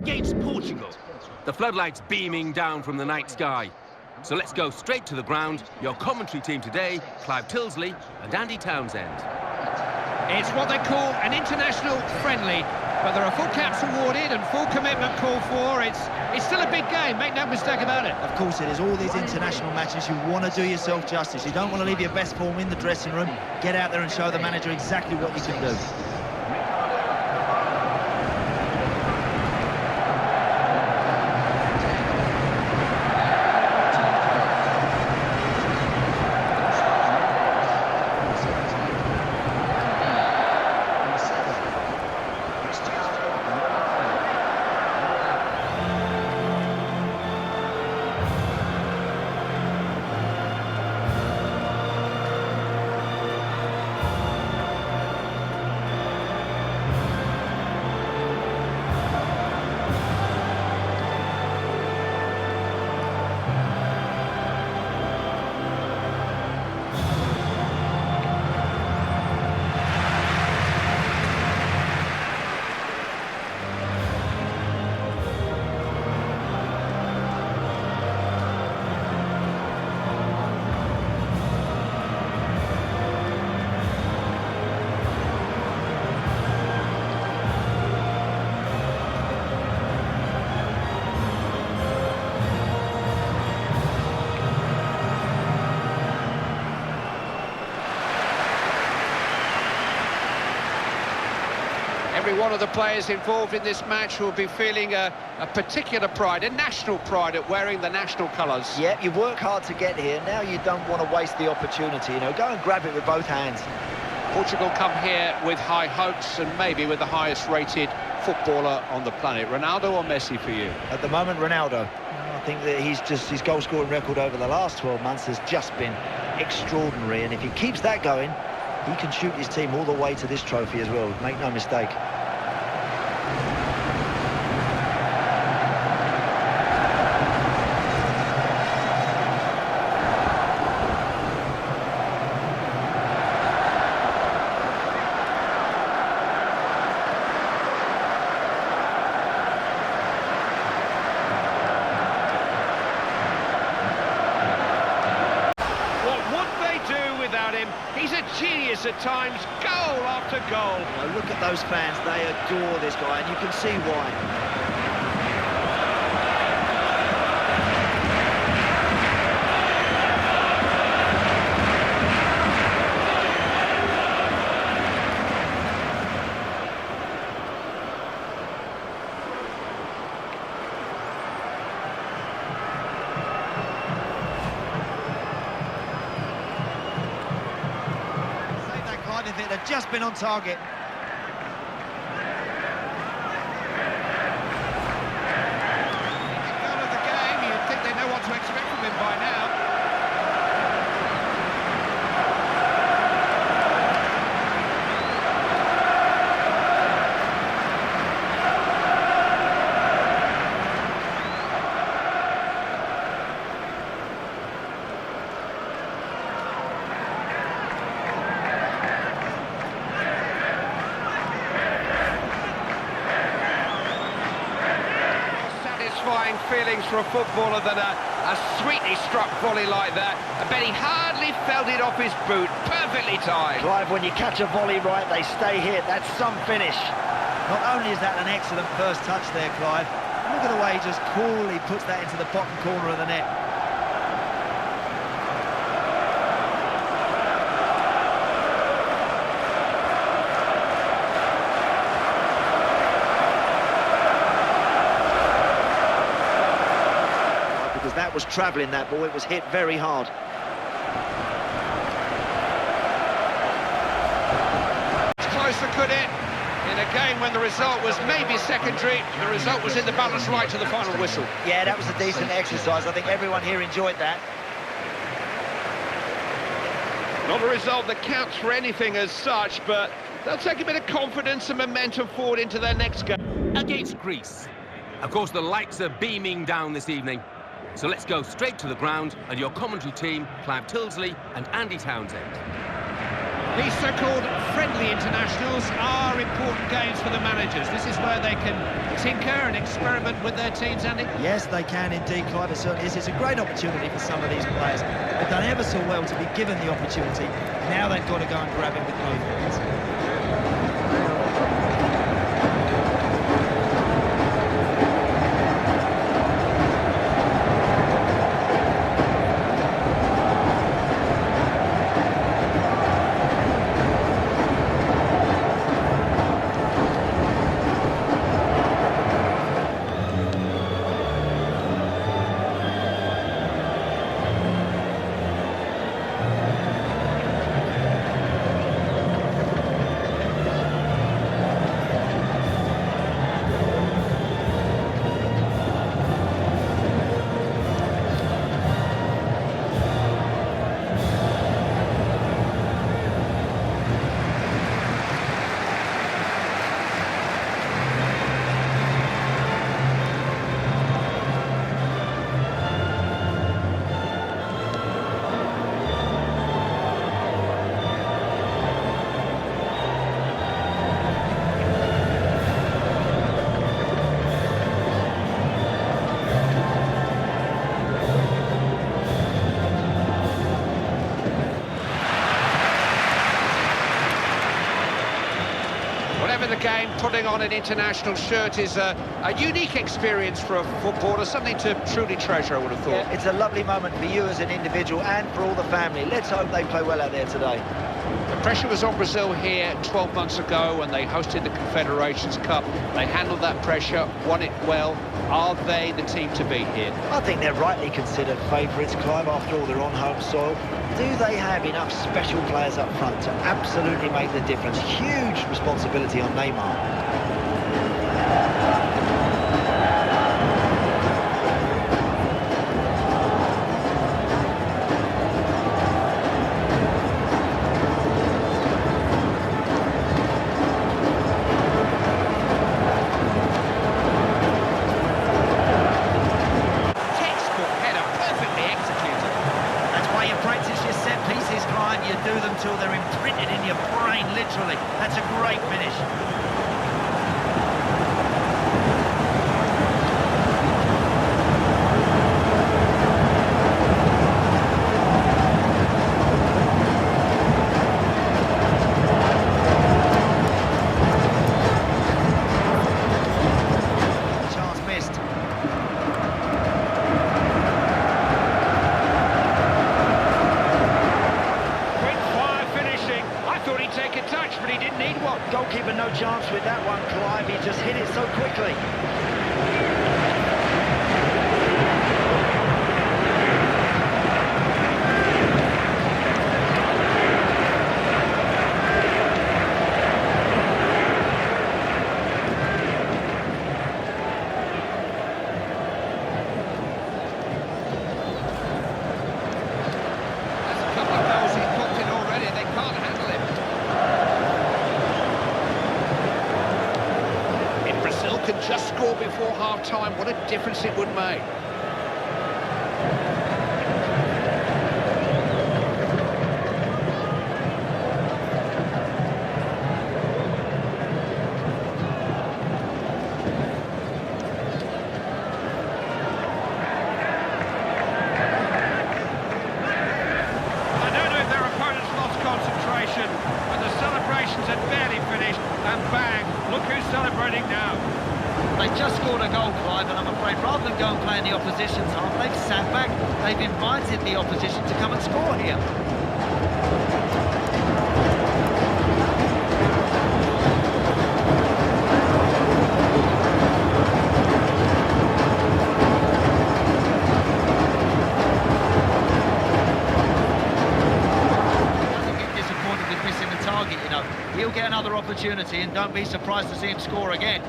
against Portugal. The floodlights beaming down from the night sky. So let's go straight to the ground. Your commentary team today, Clive Tilsley and Andy Townsend. It's what they call an international friendly, but there are full caps awarded and full commitment called for. It's still a big game, make no mistake about it. Of course it is. All these international matches, you want to do yourself justice. You don't want to leave your best form in the dressing room. Get out there and show the manager exactly what you can do. Every one of the players involved in this match will be feeling a particular pride, a national pride at wearing the national colours. Yep, you work hard to get here. Now you don't want to waste the opportunity. You know, go and grab it with both hands. Portugal come here with high hopes and maybe with the highest rated footballer on the planet. Ronaldo or Messi for you? At the moment, Ronaldo. I think that his goal-scoring record over the last 12 months has just been extraordinary. And if he keeps that going, he can shoot his team all the way to this trophy as well. Make no mistake. He's a genius at times, goal after goal. Now look at those fans, they adore this guy, and you can see why. It had just been on target. Goal of the game, you'd think they know what to expect from him by now. Feelings for a footballer than a sweetly struck volley like that. I bet he hardly felt it off his boot. Perfectly timed. Clive, when you catch a volley right, they stay hit. That's some finish. Not only is that an excellent first touch there, Clive, look at the way he just coolly puts that into the bottom corner of the net. That was travelling, that ball. It was hit very hard. It's closer, could it? In a game when the result was maybe secondary, the result was in the balance right to the final whistle. Yeah, that was a decent exercise. I think everyone here enjoyed that. Not a result that counts for anything as such, but they'll take a bit of confidence and momentum forward into their next game. Against Greece. Of course, the lights are beaming down this evening. So let's go straight to the ground and your commentary team, Clive Tilsley and Andy Townsend. These so-called friendly internationals are important games for the managers. This is where they can tinker and experiment with their teams, Andy. Yes, they can indeed, Clive. It certainly is. It's a great opportunity for some of these players. They've done ever so well to be given the opportunity. Now they've got to go and grab it with both hands. Whatever the game, putting on an international shirt is a unique experience for a footballer, something to truly treasure, I would have thought. Yeah, it's a lovely moment for you as an individual and for all the family. Let's hope they play well out there today. The pressure was on Brazil here 12 months ago when they hosted the Confederations Cup. They handled that pressure, won it well. Are they the team to beat here? I think they're rightly considered favourites, Clive. After all, they're on home soil. Do they have enough special players up front to absolutely make the difference? Huge responsibility on Neymar. You do them till they're imprinted in your brain, literally. That's a great finish. Chance missed. Take a touch, but he didn't need one. Goalkeeper no chance with that one, Clive. He just hit it so quickly. That's a couple of goals he's booked in already. They can't handle him. Brazil can just score before half-time. What a difference it would make. I don't know if their opponents lost concentration, but the celebrations had barely finished, and bang, look who's celebrating now. They've just scored a goal, Clive, and I'm afraid rather than go and play in the opposition's half, they've sat back. They've invited the opposition to come and score here. Doesn't get disappointed with missing the target, you know. He'll get another opportunity, and don't be surprised to see him score again.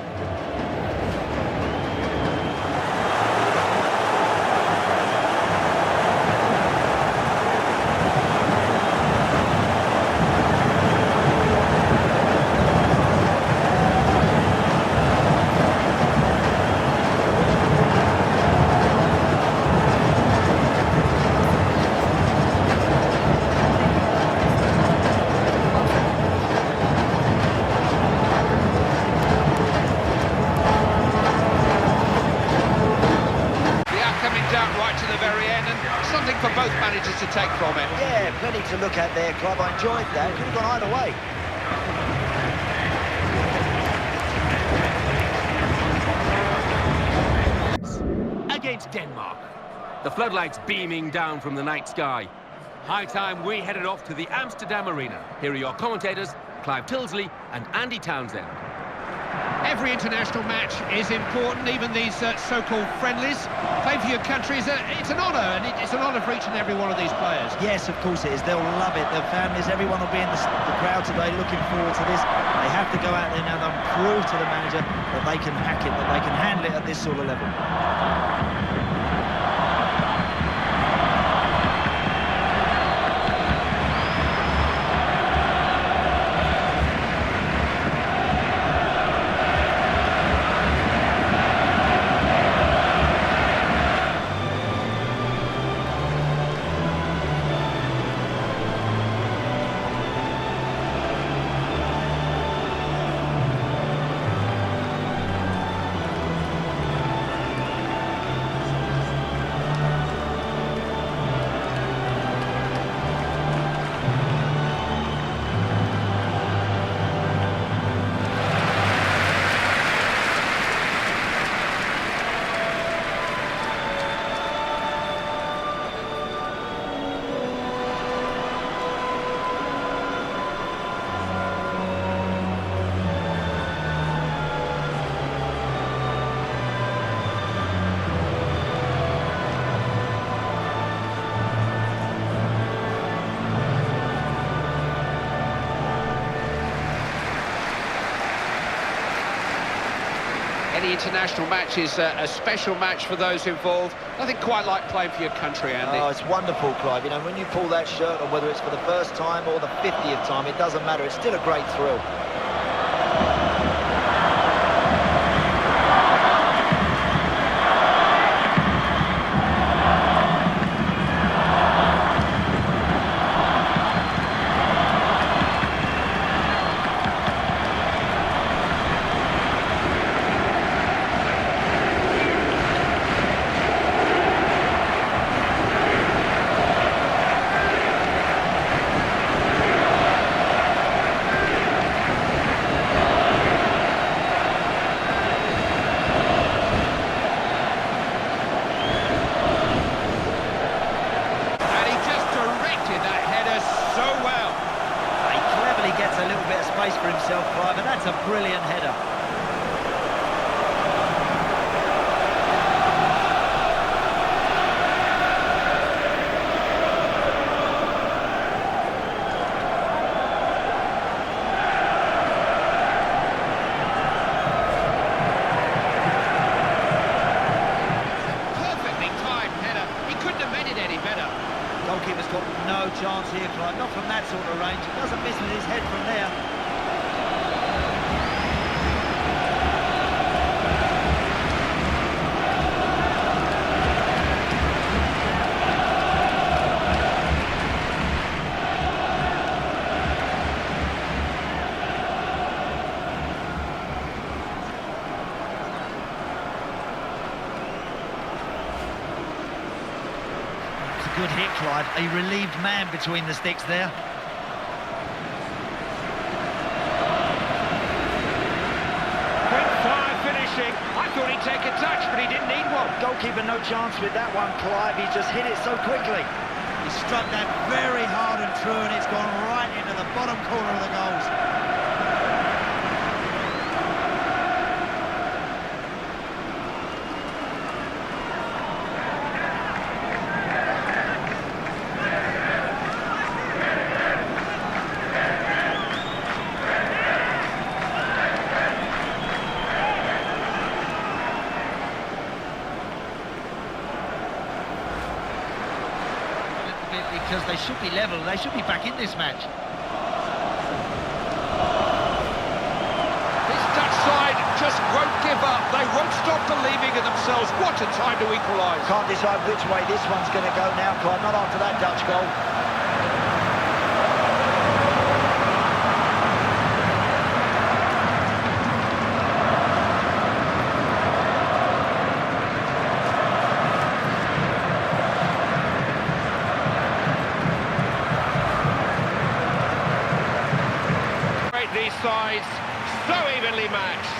take from it. Yeah, plenty to look at there, Clive. I enjoyed that. Could have gone either way. Against Denmark. The floodlights beaming down from the night sky. High time we headed off to the Amsterdam Arena. Here are your commentators, Clive Tilsley and Andy Townsend. Every international match is important, even these so-called friendlies. Playing for your country it's an honour, and it's an honour for each and every one of these players. Yes, of course it is. They'll love it. Their families, everyone will be in the crowd today looking forward to this. They have to go out there now and prove to the manager that they can hack it, that they can handle it at this sort of level. Any international match is a special match for those involved. Nothing quite like playing for your country, Andy. Oh, it's wonderful, Clive. You know, when you pull that shirt on, whether it's for the first time or the 50th time, it doesn't matter. It's still a great thrill. Gets a little bit of space for himself, Clive, and that's a brilliant header. Perfectly timed header. He couldn't have made it any better. Goalkeeper's got no chance here, Clive. Not from that sort of range. He doesn't miss with his head from there. Good hit, Clive. A relieved man between the sticks there. Quick fire finishing. I thought he'd take a touch, but he didn't need one. Goalkeeper no chance with that one, Clive. He just hit it so quickly. He struck that very hard and true, and it's gone right into the bottom corner of the goals. Because they should be level, they should be back in this match. This Dutch side just won't give up. They won't stop believing in themselves. What a time to equalise. Can't decide which way this one's going to go now, Clive. Not after that Dutch goal. sides, so evenly matched.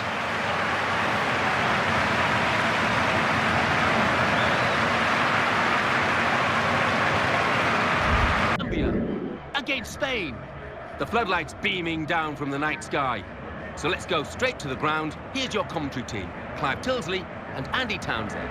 Against Spain. The floodlights beaming down from the night sky. So let's go straight to the ground. Here's your commentary team, Clive Tilsley and Andy Townsend.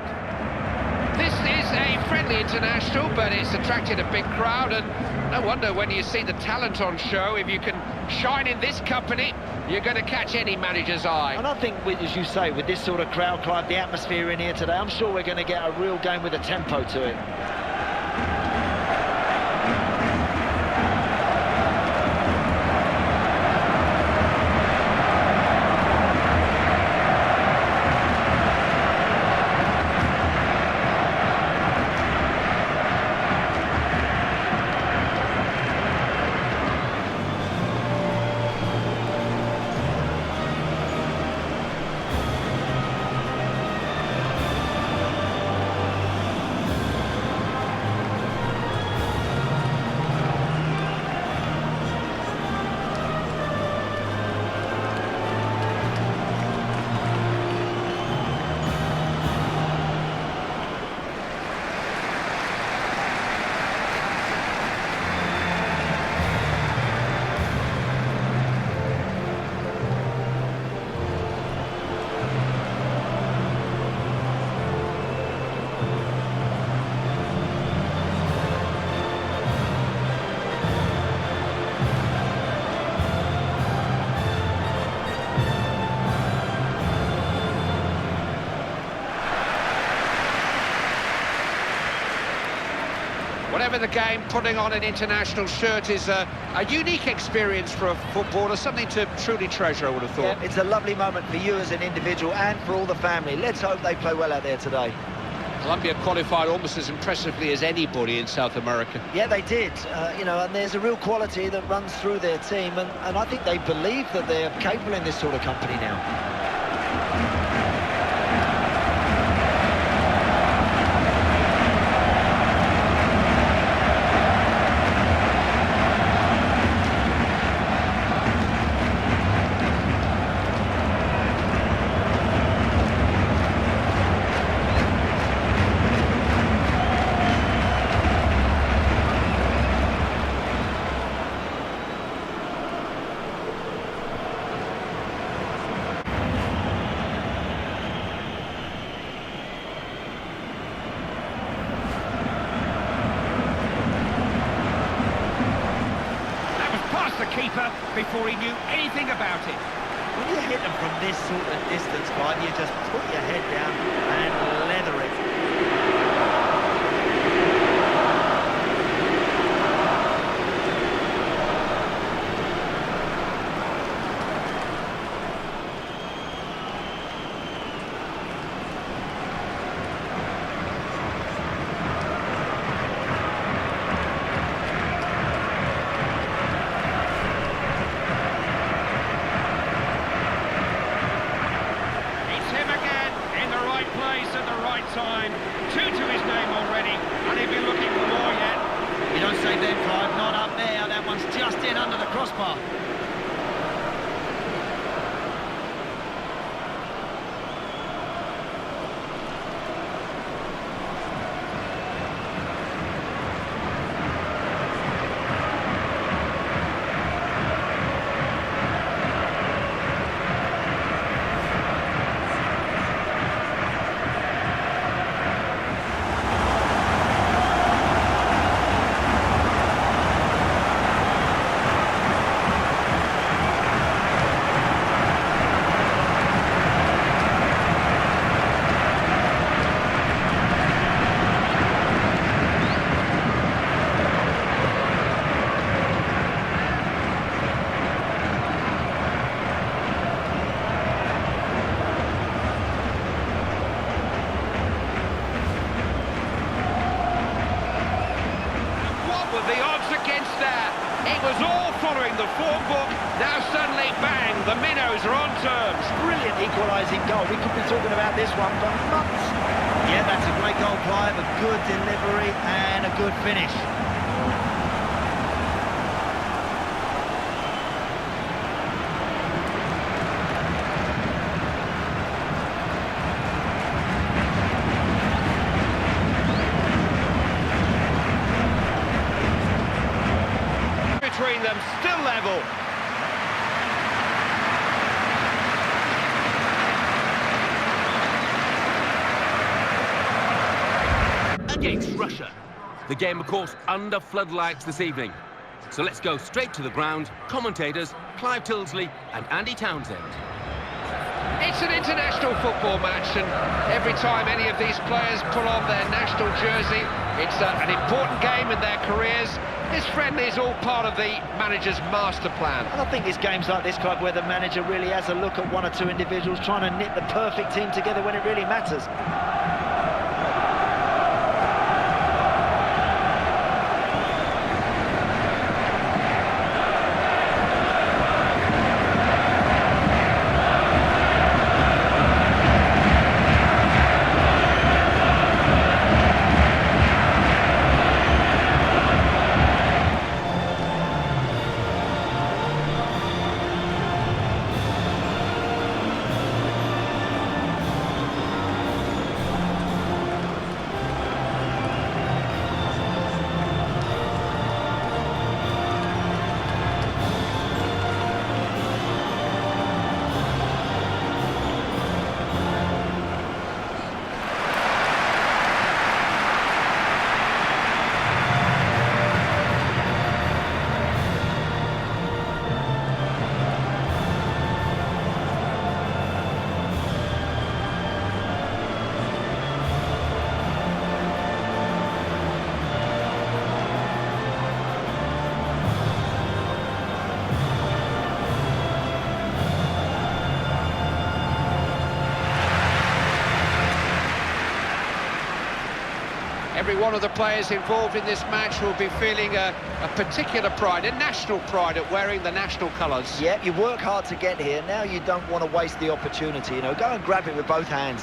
This is a friendly international, but it's attracted a big crowd, and no wonder when you see the talent on show, if you can shine in this company, you're going to catch any manager's eye. And I think, as you say, with this sort of crowd, Clive, the atmosphere in here today, I'm sure we're going to get a real game with a tempo to it. Whatever the game, putting on an international shirt is a unique experience for a footballer, something to truly treasure, I would have thought. Yeah, it's a lovely moment for you as an individual and for all the family. Let's hope they play well out there today. Colombia qualified almost as impressively as anybody in South America. Yeah, they did. And there's a real quality that runs through their team, and I think they believe that they're capable in this sort of company now. Before he knew anything about it. When you hit them from this sort of distance, Clive, you just put your head down and leather it. Time. 2 to his name already, and he'll be looking for more yet. You don't say then, Clive, not up there. That one's just in under the crossbar. was all following the form book. Now suddenly, bang, the minnows are on terms. Brilliant equalising goal. We could be talking about this one for months. Yeah, that's a great goal, Clive. A good delivery and a good finish. against Russia. The game, of course, under floodlights this evening. So let's go straight to the ground. Commentators, Clive Tildesley and Andy Townsend. It's an international football match, and every time any of these players pull on their national jersey, it's an important game in their careers. This friendly is all part of the manager's master plan. And I think it's games like this, Clive, where the manager really has a look at one or two individuals trying to knit the perfect team together when it really matters. Every one of the players involved in this match will be feeling a particular pride, a national pride at wearing the national colours. Yeah, you work hard to get here. Now you don't want to waste the opportunity. You know, go and grab it with both hands.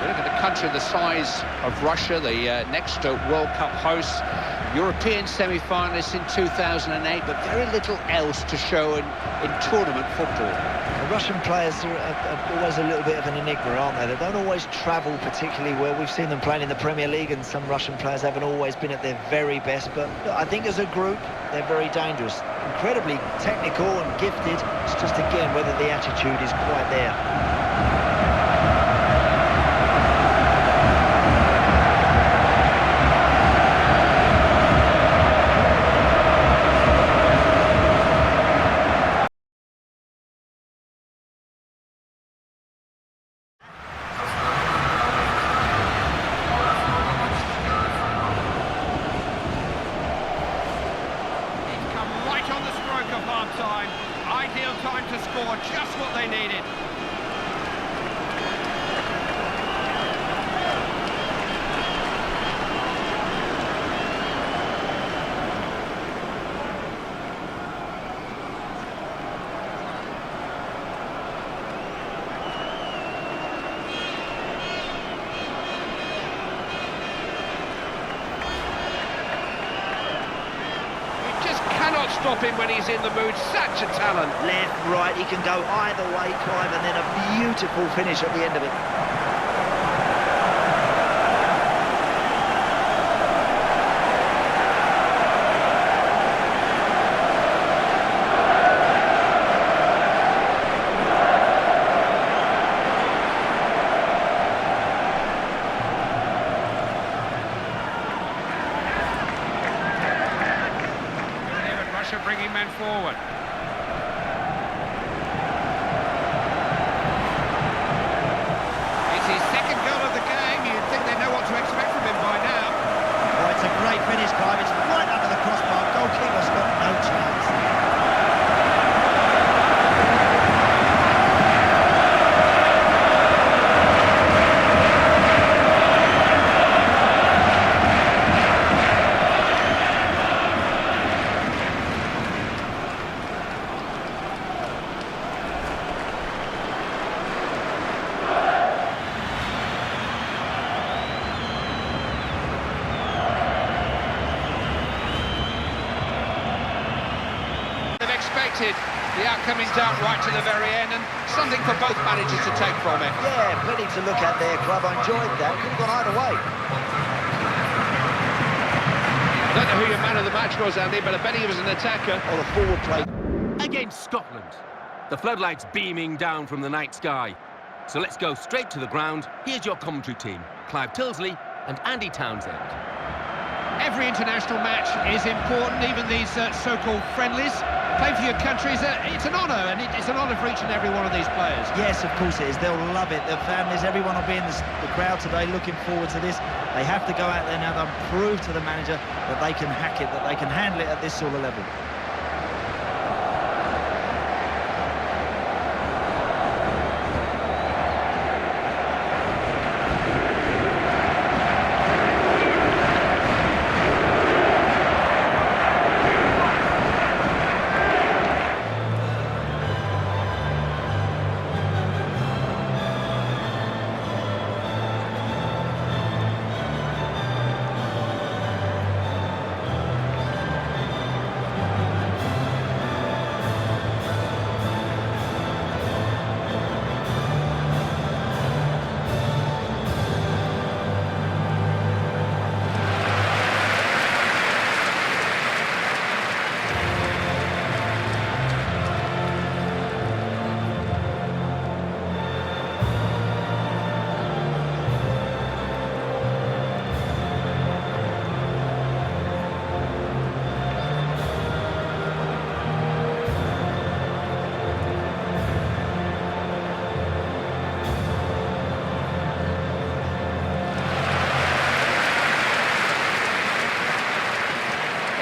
You look at a country the size of Russia, the next World Cup hosts, European semi-finalists in 2008, but very little else to show in tournament football. The Russian players are always a little bit of an enigma, aren't they? They don't always travel particularly well. We've seen them playing in the Premier League, and some Russian players haven't always been at their very best. But look, I think as a group, they're very dangerous. Incredibly technical and gifted. It's just, again, whether the attitude is quite there. Ideal time to score, just what they needed. Stop him when he's in the mood, such a talent. Left, right, he can go either way, Clive, and then a beautiful finish at the end of it. Bringing men forward. It's his second goal of the game. You'd think they know what to expect from him by now. Oh, it's a great finish, Clive. It's right under the crossbar. Goalkeeper's got no chance. The outcome is down right to the very end, and something for both managers to take from it. Yeah, plenty to look at there, Clive. I enjoyed that. Could have gone either way. I don't know who your man of the match was, Andy, but I bet he was an attacker. Or the forward play. Against Scotland. The floodlights beaming down from the night sky. So let's go straight to the ground. Here's your commentary team, Clive Tildesley and Andy Townsend. Every international match is important, even these so-called friendlies. Playing for your country, it's an honour, and it's an honour for each and every one of these players. Yes, of course it is. They'll love it. Their families, everyone will be in the crowd today looking forward to this. They have to go out there now and prove to the manager that they can hack it, that they can handle it at this sort of level.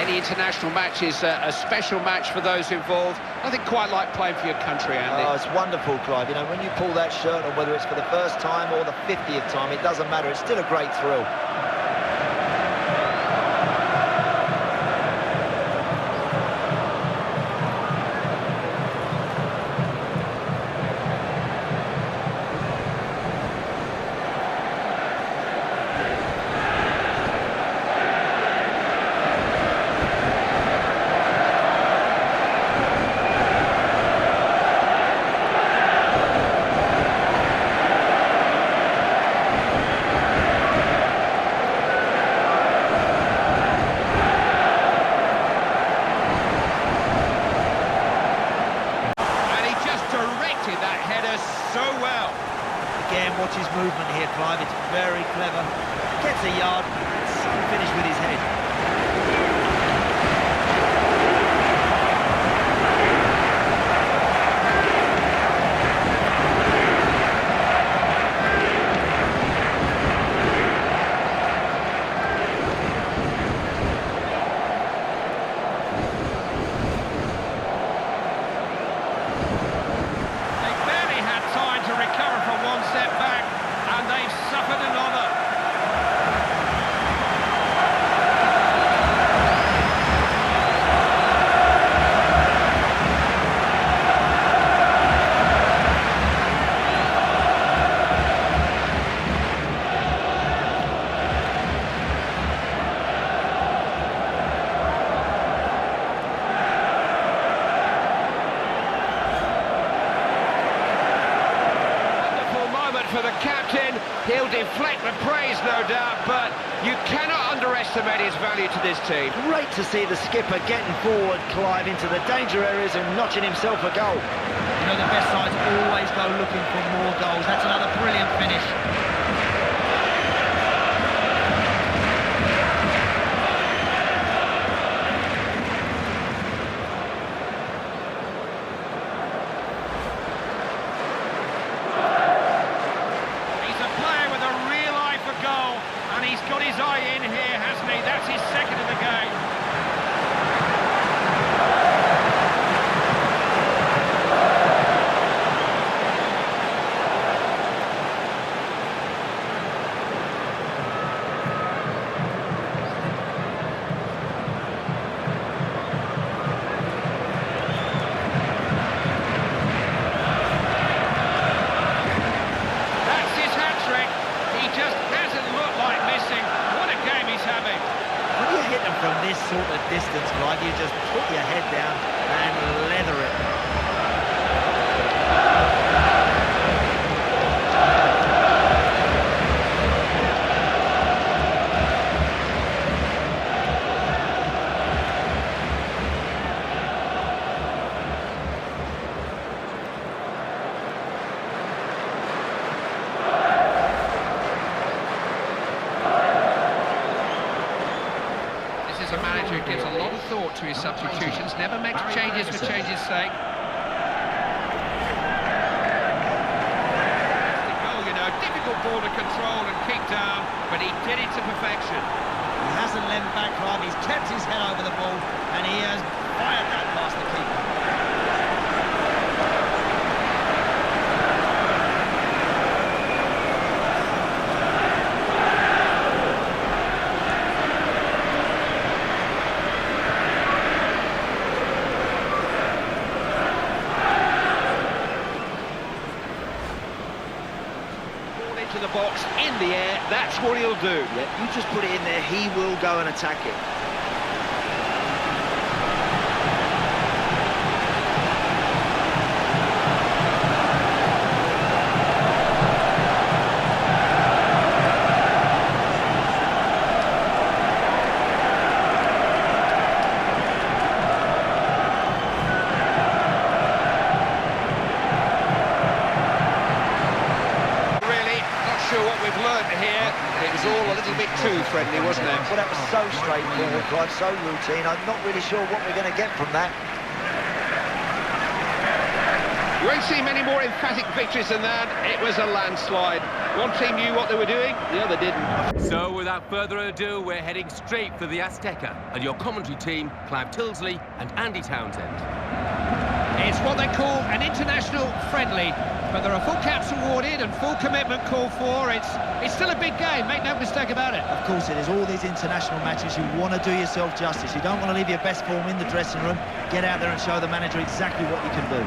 Any international match is a special match for those involved. Nothing quite like playing for your country, Andy. Oh, it's wonderful, Clive. You know, when you pull that shirt on, whether it's for the first time or the 50th time, it doesn't matter. It's still a great thrill. Again, watch his movement here, Clive. It's very clever. Gets a yard. Some finish with his head. For the captain, he'll deflect the praise, no doubt, but you cannot underestimate his value to this team. Great to see the skipper getting forward, Clive, into the danger areas and notching himself a goal. You know, the best sides always go looking for more goals. That's another brilliant finish. He's got his eye in here, hasn't he? That's his second of the game. That's his hat-trick. He just hasn't looked like missing. What a game he's having. When you hit them from this sort of distance, Clive, you just put your head down and leather it. gives a lot of thought to his substitutions, never makes changes for change's sake. Difficult ball to control and kick down, but he did it to perfection. He hasn't leant back, Clive. He's kept his head over the ball, and he has fired that past the keeper. To the box, in the air, that's what he'll do. Yeah, you just put it in there, he will go and attack it. It was all a little bit too friendly, wasn't it? Well, that was so straightforward, Clive, so routine. I'm not really sure what we're going to get from that. You won't see many more emphatic victories than that. It was a landslide. One team knew what they were doing, the other didn't. So, without further ado, we're heading straight for the Azteca. And your commentary team, Clive Tilsley and Andy Townsend. It's what they call an international friendly, but there are full caps awarded and full commitment called for. It's still a big game, make no mistake about it. Of course it is. All these international matches, you want to do yourself justice. You don't want to leave your best form in the dressing room. Get out there and show the manager exactly what you can do.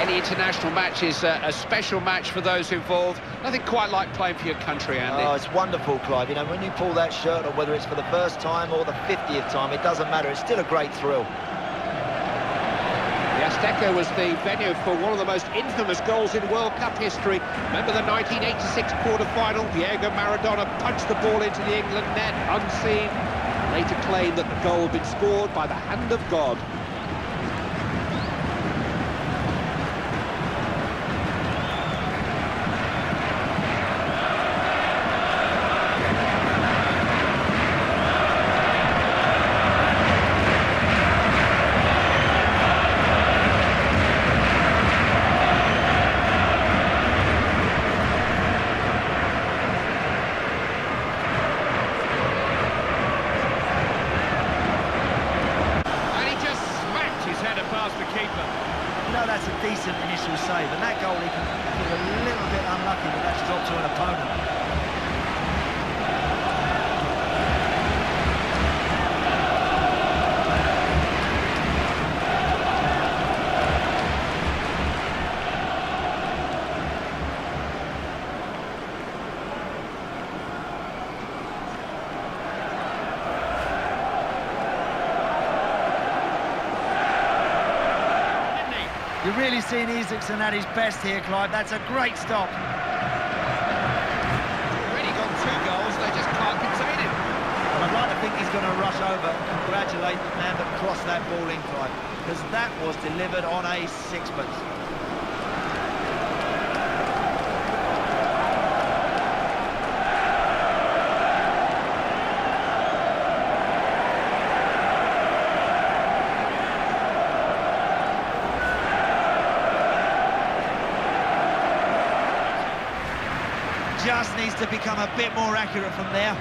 Any international match is a special match for those involved. Nothing quite like playing for your country, Andy. Oh, it's wonderful, Clive. You know, when you pull that shirt on, whether it's for the first time or the 50th time, it doesn't matter. It's still a great thrill. The Azteca was the venue for one of the most infamous goals in World Cup history. Remember the 1986 quarter-final? Diego Maradona punched the ball into the England net, unseen. Later claimed that the goal had been scored by the hand of God. That's a decent initial save, and that goal he can feel a little bit unlucky that that's dropped to an opponent. You're really seeing Isaacson at his best here, Clive. That's a great stop. Already got 2 goals, they just can't contain him. And I'd like to think he's going to rush over and congratulate the man that crossed that ball in, Clive, because that was delivered on a sixpence. just needs to become a bit more accurate from there.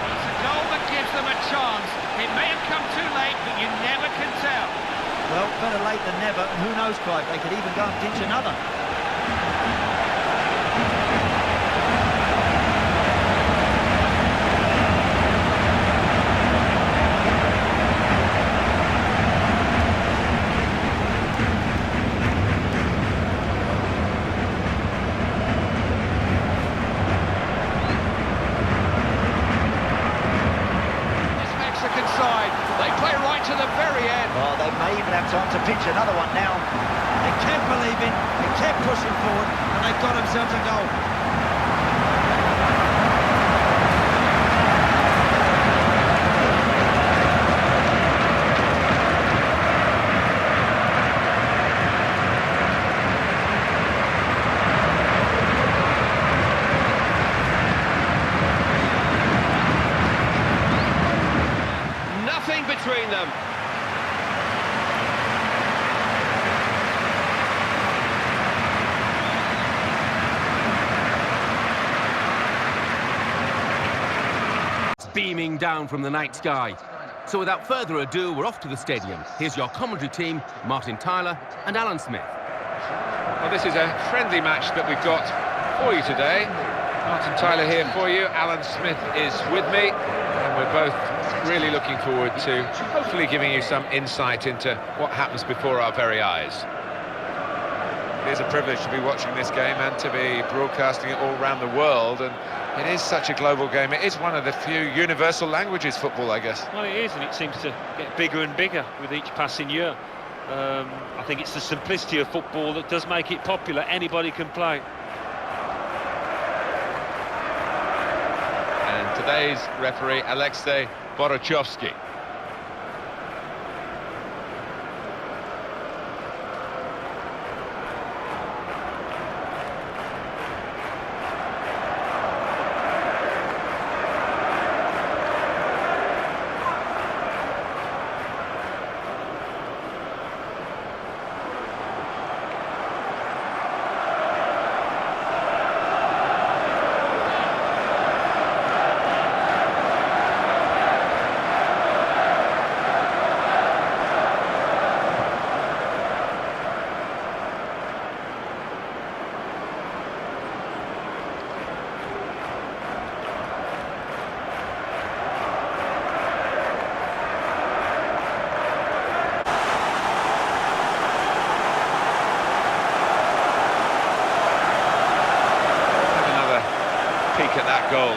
It's a goal that gives them a chance. It may have come too late, but you never can tell. Well, better late than never, and who knows, Clive, they could even go and pinch another. They play right to the very end. Oh, they may even have time to pinch another one now. They kept believing, they kept pushing forward, and they've got themselves a goal. Between them. It's beaming down from the night sky. So without further ado, we're off to the stadium. Here's your commentary team, Martin Tyler and Alan Smith. Well, this is a friendly match that we've got for you today. Martin Tyler here for you. Alan Smith is with me, and we're both really looking forward to hopefully giving you some insight into what happens before our very eyes. It is a privilege to be watching this game and to be broadcasting it all around the world, and it is such a global game. It is one of the few universal languages, football, I guess. Well, it is, and it seems to get bigger and bigger with each passing year. I think it's the simplicity of football that does make it popular. Anybody can play. And today's referee, Alexei Borochovsky. Peek at that goal.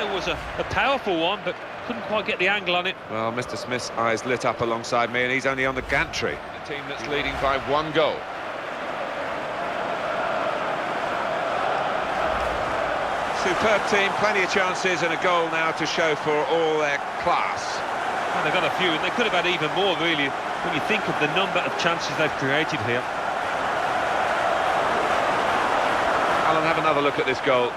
It was a powerful one, but couldn't quite get the angle on it. Well, Mr. Smith's eyes lit up alongside me, and he's only on the gantry. The team that's leading by 1 goal. Superb team, plenty of chances, and a goal now to show for all their class. Well, they've got a few, and they could have had even more, really, when you think of the number of chances they've created here. Alan, have another look at this goal.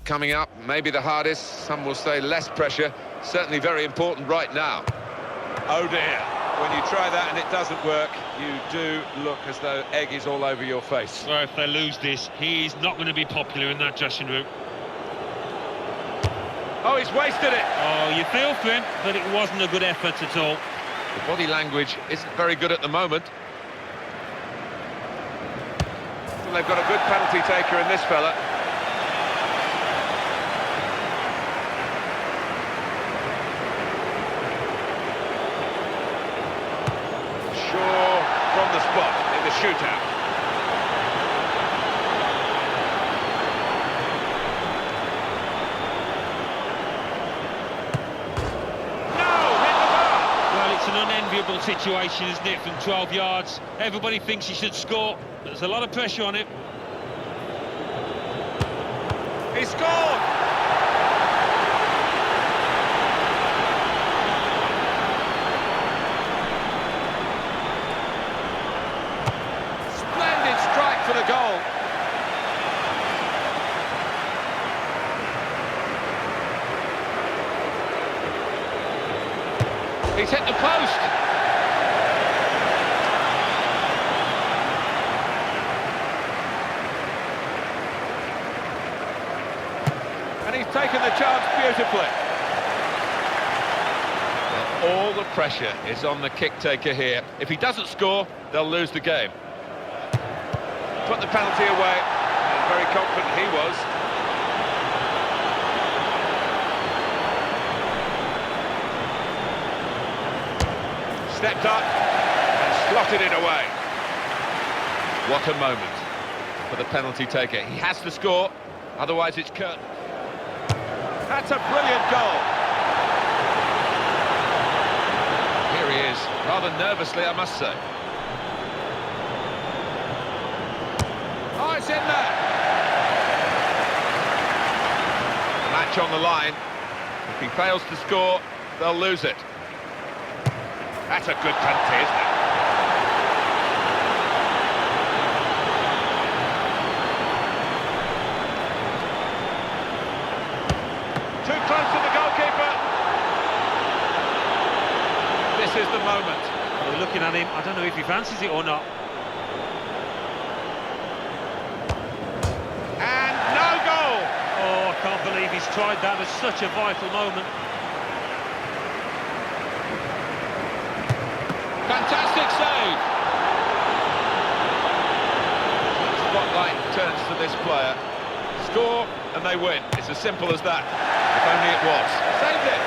Coming up, maybe the hardest, some will say less pressure, certainly very important right now. Oh dear, when you try that and it doesn't work, you do look as though egg is all over your face. Well, if they lose this, he's not going to be popular in that dressing room. Oh, he's wasted it! Oh, you feel for him, but it wasn't a good effort at all. The body language isn't very good at the moment. Well, they've got a good penalty taker in this fella. From the spot in the shootout. difficult situation, isn't it, from 12 yards? Everybody thinks he should score. There's a lot of pressure on him. He scored! Splendid strike for the goal. He's hit the post. And he's taken the chance beautifully. Well, all the pressure is on the kick-taker here. If he doesn't score, they'll lose the game. Put the penalty away, and very confident he was. Stepped up and slotted it away. What a moment for the penalty taker. He has to score, otherwise it's curtain. That's a brilliant goal. Here he is, rather nervously, I must say. Oh, it's in there. The match on the line. If he fails to score, they'll lose it. That's a good penalty, isn't it? Too close to the goalkeeper. This is the moment. We're looking at him. I don't know if he fancies it or not. And no goal! Oh, I can't believe he's tried that at such a vital moment. Fantastic save! Spotlight turns to this player. Score and they win. It's as simple as that. If only it was. Saved it!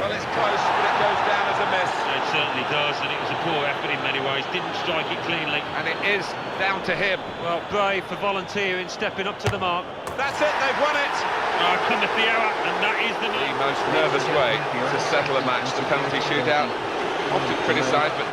Well, it's close, but it goes down as a miss. It certainly does, and it was a poor effort in many ways. Didn't strike it cleanly. And it is down to him. Well, brave for volunteering, stepping up to the mark. That's it, they've won it! Cometh the hour, and that is the The most nervous way to settle a match, the penalty shootout. Often criticised, but